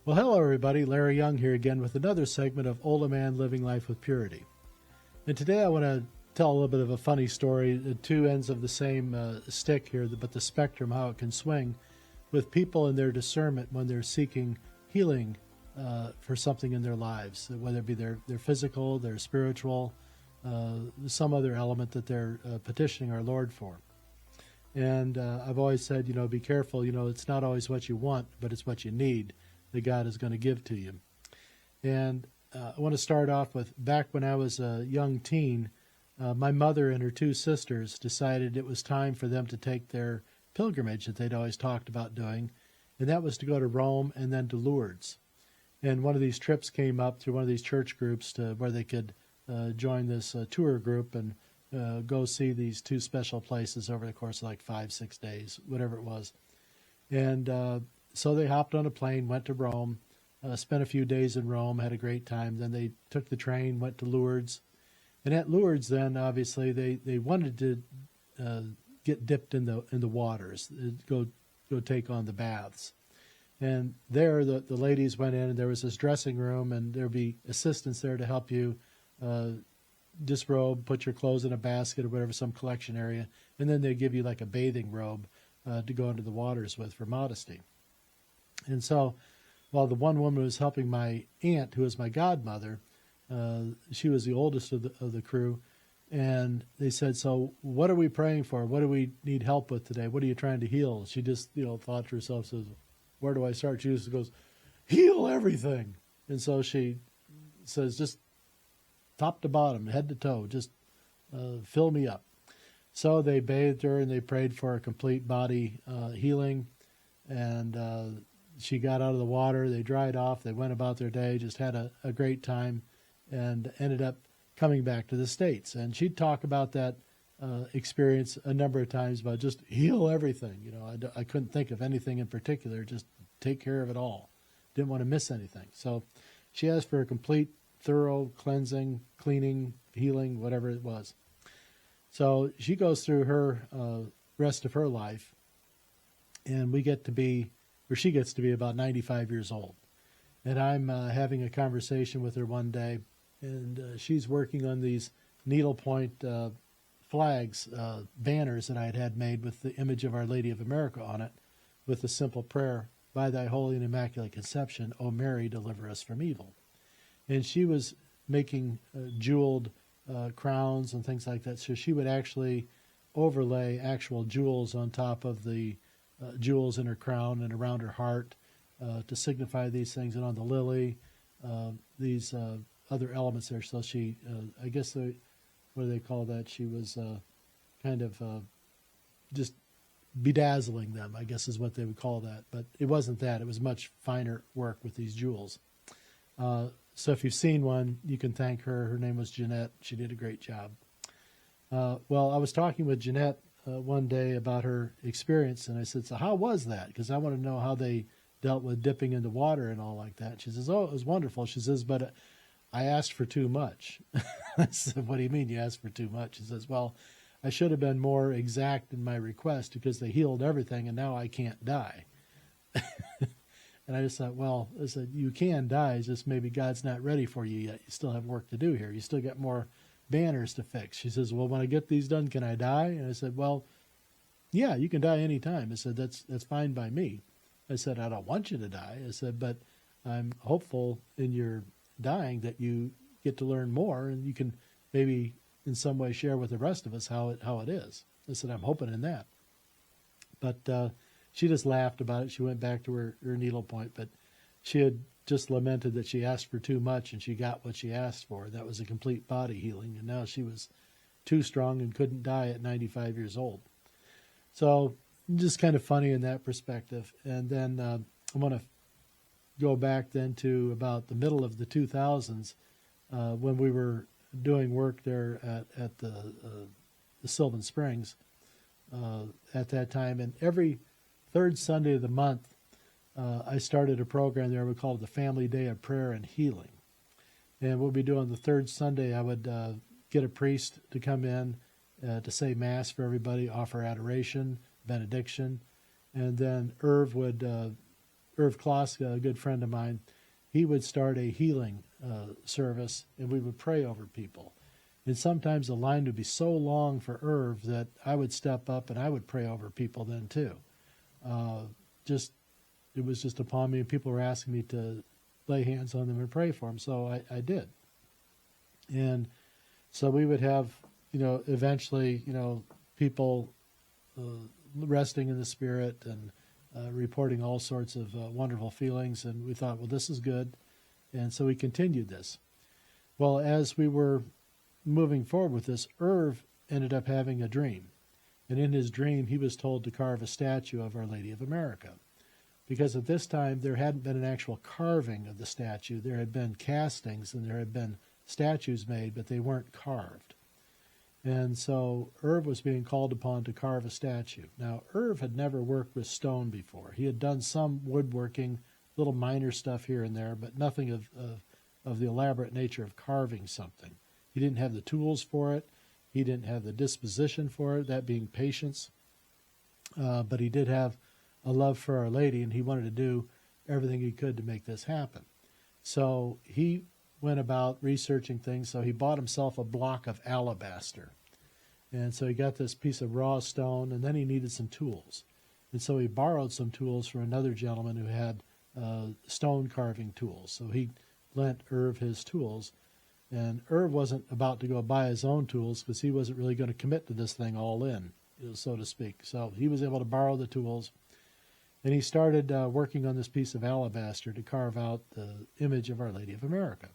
Well, hello everybody. Larry Young here again with another segment of OLaMan Living Life with Purity. And today I want to tell a little bit of a funny story, the two ends of the same stick here, but the spectrum, how it can swing with people in their discernment when they're seeking healing for something in their lives, whether it be their physical, their spiritual, some other element that they're petitioning our Lord for. And I've always said, be careful, it's not always what you want, but it's what you need that God is going to give to you. And I want to start off with, back when I was a young teen, my mother and her two sisters decided it was time for them to take their pilgrimage that they'd always talked about doing, and that was to go to Rome and then to Lourdes. And one of these trips came up through one of these church groups to where they could join this tour group and go see these two special places over the course of like 5-6 days, whatever it was. And so they hopped on a plane, went to Rome, spent a few days in Rome, had a great time. Then they took the train, went to Lourdes. And at Lourdes, then, obviously, they wanted to get dipped in the waters, go take on the baths. And there, the ladies went in, and there was this dressing room, and there'd be assistants there to help you disrobe, put your clothes in a basket or whatever, some collection area. And then they'd give you like a bathing robe to go into the waters with for modesty. And so while the one woman was helping my aunt, who was my godmother, she was the oldest of the crew, and they said, "So what are we praying for? What do we need help with today? What are you trying to heal?" She just, thought to herself, says, "Where do I start?" She just goes, "Heal everything." And so she says, just top to bottom, head to toe, just fill me up. So they bathed her and they prayed for a complete body healing, and she got out of the water, they dried off, they went about their day, just had a great time, and ended up coming back to the States. And she'd talk about that experience a number of times, about just heal everything. I couldn't think of anything in particular, just take care of it all. Didn't want to miss anything. So she asked for a complete, thorough cleansing, cleaning, healing, whatever it was. So she goes through her rest of her life, and she gets to be about 95 years old. And I'm having a conversation with her one day, and she's working on these needlepoint flags, banners that I had made with the image of Our Lady of America on it, with the simple prayer, "By thy holy and immaculate conception, O Mary, deliver us from evil." And she was making jeweled crowns and things like that. So she would actually overlay actual jewels on top of the jewels in her crown and around her heart to signify these things, and on the lily, these other elements there. So she, I guess, what do they call that? She was kind of just bedazzling them, I guess is what they would call that. But it wasn't that. It was much finer work with these jewels. So if you've seen one, you can thank her. Her name was Jeanette. She did a great job. Well, I was talking with Jeanette one day about her experience, and I said, "So how was that?" Because I want to know how they dealt with dipping in the water and all like that. She says, "Oh, it was wonderful." She says, "But I asked for too much." I said, "What do you mean you asked for too much?" She says, "Well, I should have been more exact in my request because they healed everything and now I can't die." And I just thought, well, I said, you can die, it's just maybe God's not ready for you yet. You still have work to do here. You still got more banners to fix. She says, "Well, when I get these done, can I die?" And I said, "Well, yeah, you can die anytime." I said, that's fine by me. I said, "I don't want you to die." I said, "But I'm hopeful in your dying that you get to learn more and you can maybe in some way share with the rest of us how it is." I said, "I'm hoping in that." But she just laughed about it. She went back to her needlepoint, but she had just lamented that she asked for too much and she got what she asked for. That was a complete body healing, and now she was too strong and couldn't die at 95 years old. So just kind of funny in that perspective. And then I want to go back then to about the middle of the 2000s when we were doing work there at the Sylvan Springs at that time. And every third Sunday of the month, I started a program there we called the Family Day of Prayer and Healing. And what we do on the third Sunday, I would get a priest to come in to say Mass for everybody, offer adoration, benediction, and then Irv would Irv Kloska, a good friend of mine, he would start a healing service, and we would pray over people. And sometimes the line would be so long for Irv that I would step up and I would pray over people then too. It was just upon me, and people were asking me to lay hands on them and pray for them, so I did. And so we would have, eventually, people resting in the Spirit and reporting all sorts of wonderful feelings, and we thought, well, this is good, and so we continued this. Well, as we were moving forward with this, Irv ended up having a dream, and in his dream, he was told to carve a statue of Our Lady of America, because at this time, there hadn't been an actual carving of the statue. There had been castings, and there had been statues made, but they weren't carved. And so Irv was being called upon to carve a statue. Now, Irv had never worked with stone before. He had done some woodworking, little minor stuff here and there, but nothing of the elaborate nature of carving something. He didn't have the tools for it. He didn't have the disposition for it, that being patience. But he did have a love for Our Lady, and he wanted to do everything he could to make this happen. So he went about researching things, so he bought himself a block of alabaster. And so he got this piece of raw stone, and then he needed some tools. And so he borrowed some tools from another gentleman who had stone carving tools. So he lent Irv his tools. And Irv wasn't about to go buy his own tools because he wasn't really going to commit to this thing all in, so to speak. So he was able to borrow the tools. And he started working on this piece of alabaster to carve out the image of Our Lady of America.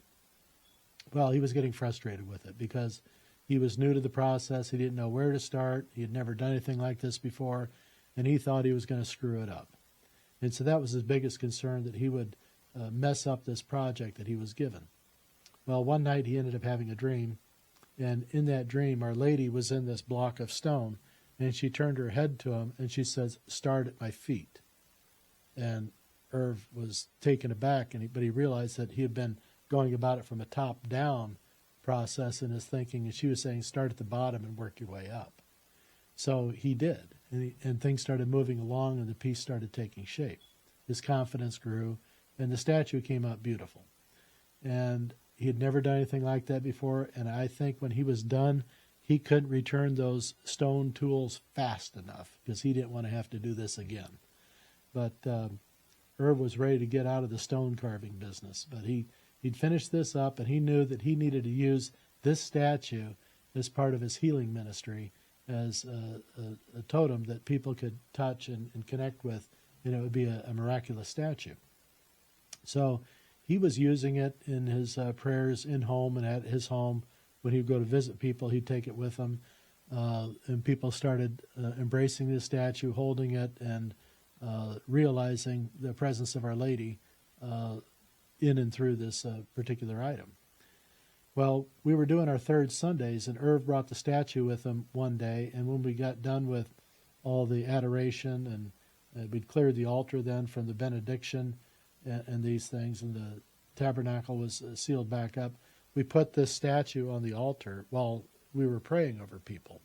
Well, he was getting frustrated with it because he was new to the process. He didn't know where to start. He had never done anything like this before, and he thought he was going to screw it up. And so that was his biggest concern, that he would mess up this project that he was given. Well, one night he ended up having a dream, and in that dream, Our Lady was in this block of stone, and she turned her head to him, and she says, "Start at my feet." And Irv was taken aback, but he realized that he had been going about it from a top-down process in his thinking, and she was saying, start at the bottom and work your way up. So he did, and things started moving along, and the piece started taking shape. His confidence grew, and the statue came out beautiful. And he had never done anything like that before, and I think when he was done, he couldn't return those stone tools fast enough because he didn't want to have to do this again. But Irv was ready to get out of the stone carving business, but he'd finished this up, and he knew that he needed to use this statue as part of his healing ministry, as a totem that people could touch and connect with, and it would be a miraculous statue. So he was using it in his prayers in home and at his home. When he would go to visit people, he'd take it with him, and people started embracing this statue, holding it, and realizing the presence of Our Lady in and through this particular item. Well, we were doing our third Sundays, and Irv brought the statue with him one day, and when we got done with all the adoration, and we'd cleared the altar then from the benediction and these things, and the tabernacle was sealed back up, we put this statue on the altar while we were praying over people.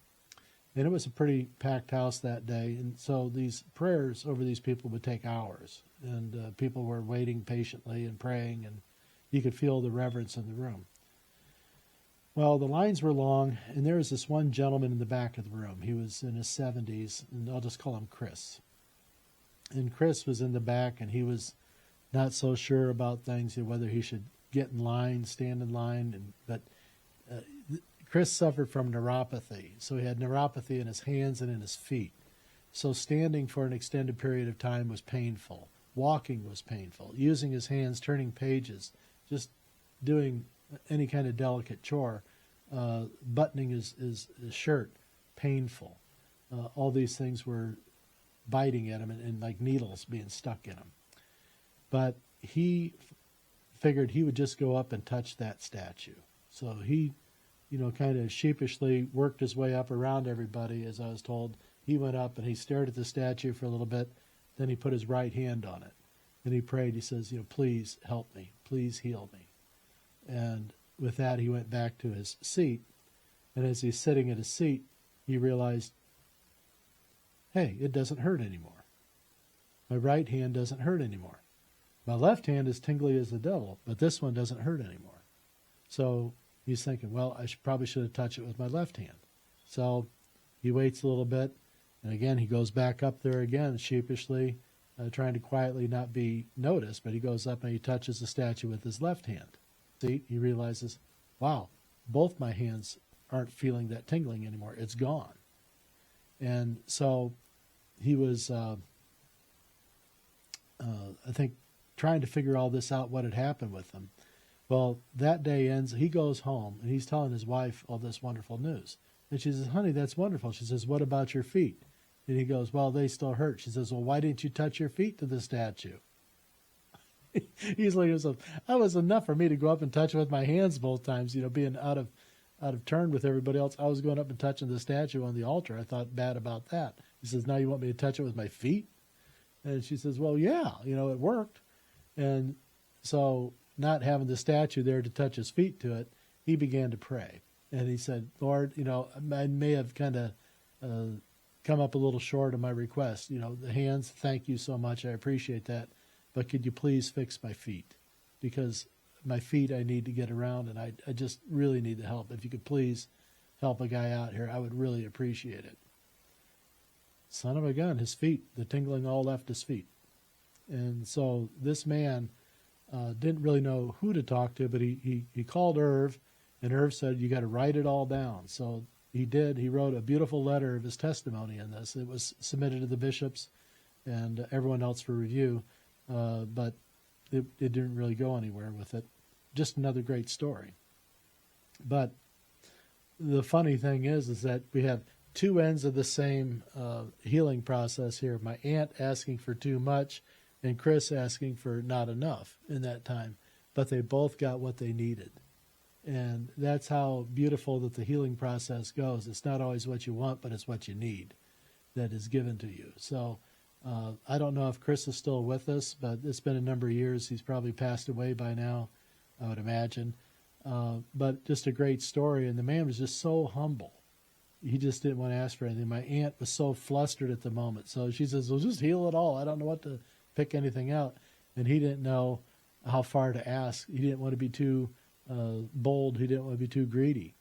And it was a pretty packed house that day, and so these prayers over these people would take hours, and people were waiting patiently and praying, and you could feel the reverence in the room. Well, the lines were long, and there was this one gentleman in the back of the room. He was in his 70s, and I'll just call him Chris. And Chris was in the back, and he was not so sure about things, whether he should get in line, stand in line, but Chris suffered from neuropathy, so he had neuropathy in his hands and in his feet. So standing for an extended period of time was painful. Walking was painful. Using his hands, turning pages, just doing any kind of delicate chore, buttoning his shirt, painful. All these things were biting at him and like needles being stuck in him. But he figured he would just go up and touch that statue. So he kind of sheepishly worked his way up around everybody, as I was told. He went up and he stared at the statue for a little bit. Then he put his right hand on it. And he prayed. He says, please help me. Please heal me. And with that, he went back to his seat. And as he's sitting at his seat, he realized, hey, it doesn't hurt anymore. My right hand doesn't hurt anymore. My left hand is tingly as the devil, but this one doesn't hurt anymore. So he's thinking, well, I probably should have touched it with my left hand. So he waits a little bit, and again, he goes back up there again, sheepishly, trying to quietly not be noticed, but he goes up and he touches the statue with his left hand. See, he realizes, wow, both my hands aren't feeling that tingling anymore. It's gone. And so he was, I think, trying to figure all this out, what had happened with him. Well, that day ends, he goes home, and he's telling his wife all this wonderful news. And she says, honey, that's wonderful. She says, what about your feet? And he goes, well, they still hurt. She says, well, why didn't you touch your feet to the statue? He's like, that was enough for me to go up and touch it with my hands both times, being out of turn with everybody else. I was going up and touching the statue on the altar. I thought bad about that. He says, now you want me to touch it with my feet? And she says, well, yeah, it worked. And so not having the statue there to touch his feet to it, he began to pray. And he said, Lord, I may have kind of come up a little short of my request. The hands, thank you so much. I appreciate that. But could you please fix my feet? Because my feet I need to get around, and I just really need the help. If you could please help a guy out here, I would really appreciate it. Son of a gun, his feet, the tingling all left his feet. And so this man didn't really know who to talk to, but he called Irv, and Irv said, you got to write it all down. So he did. He wrote a beautiful letter of his testimony in this. It was submitted to the bishops and everyone else for review, but it didn't really go anywhere with it. Just another great story. But the funny thing is that we have two ends of the same healing process here. My aunt asking for too much and Chris asking for not enough in that time. But they both got what they needed. And that's how beautiful that the healing process goes. It's not always what you want, but it's what you need that is given to you. So I don't know if Chris is still with us, but it's been a number of years. He's probably passed away by now, I would imagine. But just a great story. And the man was just so humble. He just didn't want to ask for anything. My aunt was so flustered at the moment. So she says, well, just heal it all. I don't know what to pick anything out. And he didn't know how far to ask. He didn't want to be too bold. He didn't want to be too greedy.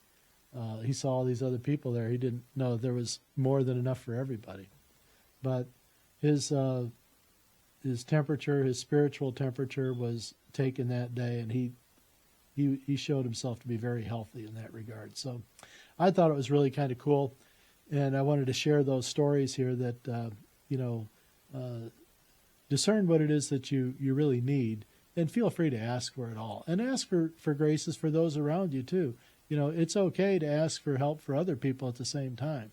He saw all these other people there. He didn't know there was more than enough for everybody. But his temperature, his spiritual temperature was taken that day, and he showed himself to be very healthy in that regard. So I thought it was really kind of cool, and I wanted to share those stories here that, discern what it is that you really need, and feel free to ask for it all. And ask for graces for those around you, too. It's okay to ask for help for other people at the same time.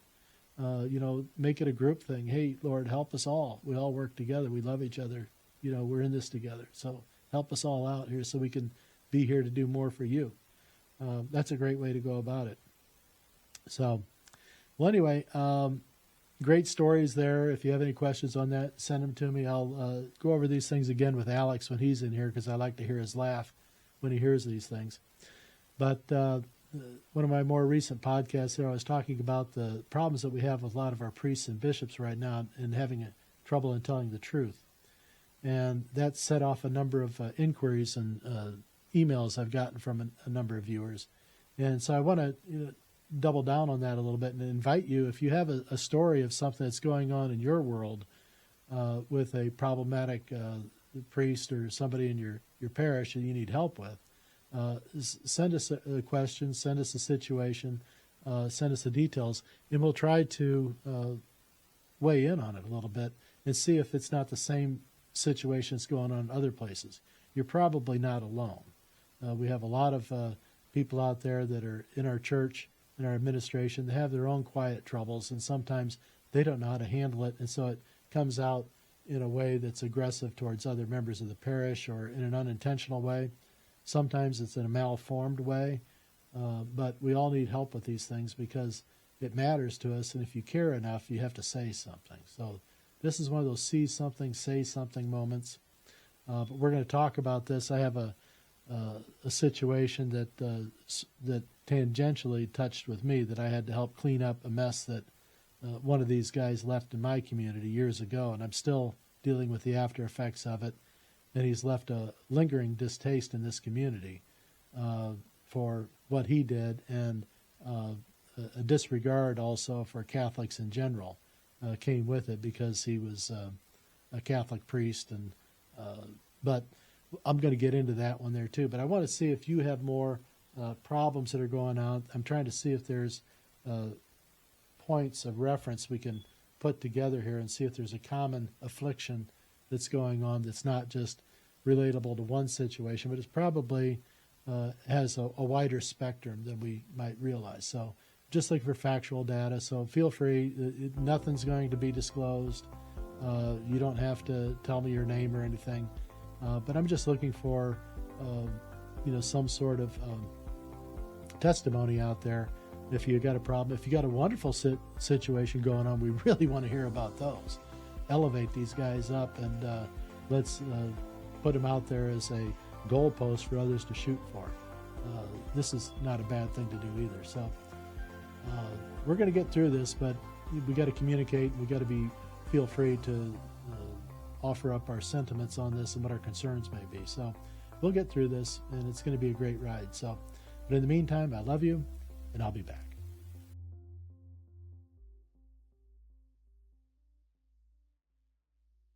Make it a group thing. Hey, Lord, help us all. We all work together. We love each other. We're in this together. So help us all out here so we can be here to do more for you. That's a great way to go about it. So, well, anyway, great stories there. If you have any questions on that, send them to me. I'll go over these things again with Alex when he's in here, because I like to hear his laugh when he hears these things. But one of my more recent podcasts there, I was talking about the problems that we have with a lot of our priests and bishops right now and having trouble in telling the truth. And that set off a number of inquiries and emails I've gotten from a number of viewers. And so I want to double down on that a little bit and invite you, if you have a story of something that's going on in your world with a problematic priest or somebody in your parish that you need help with, send us a question, send us a situation, send us the details, and we'll try to weigh in on it a little bit and see if it's not the same situation that's going on in other places. You're probably not alone. We have a lot of people out there that are in our church, in our administration, that have their own quiet troubles, and sometimes they don't know how to handle it, and so it comes out in a way that's aggressive towards other members of the parish or in an unintentional way. Sometimes it's in a malformed way, but we all need help with these things because it matters to us, and if you care enough, you have to say something. So this is one of those see something, say something moments. But we're going to talk about this. I have a situation that tangentially touched with me that I had to help clean up a mess that one of these guys left in my community years ago, and I'm still dealing with the after effects of it. and he's left a lingering distaste in this community for what he did, and a disregard also for Catholics in general came with it because he was a Catholic priest. And but I'm going to get into that one there too. But I want to see if you have more problems that are going on. I'm trying to see if there's points of reference we can put together here and see if there's a common affliction that's going on that's not just relatable to one situation, but it's probably has a wider spectrum than we might realize. So just look for factual data. So feel free. Nothing's going to be disclosed. You don't have to tell me your name or anything. But I'm just looking for, some sort of testimony out there. If you got a problem, if you got a wonderful situation going on, we really want to hear about those. Elevate these guys up, and let's put them out there as a goalpost for others to shoot for. This is not a bad thing to do either. So we're going to get through this, but we got to communicate. We got to feel free to offer up our sentiments on this and what our concerns may be. So we'll get through this, and it's going to be a great ride. So, but in the meantime, I love you, and I'll be back.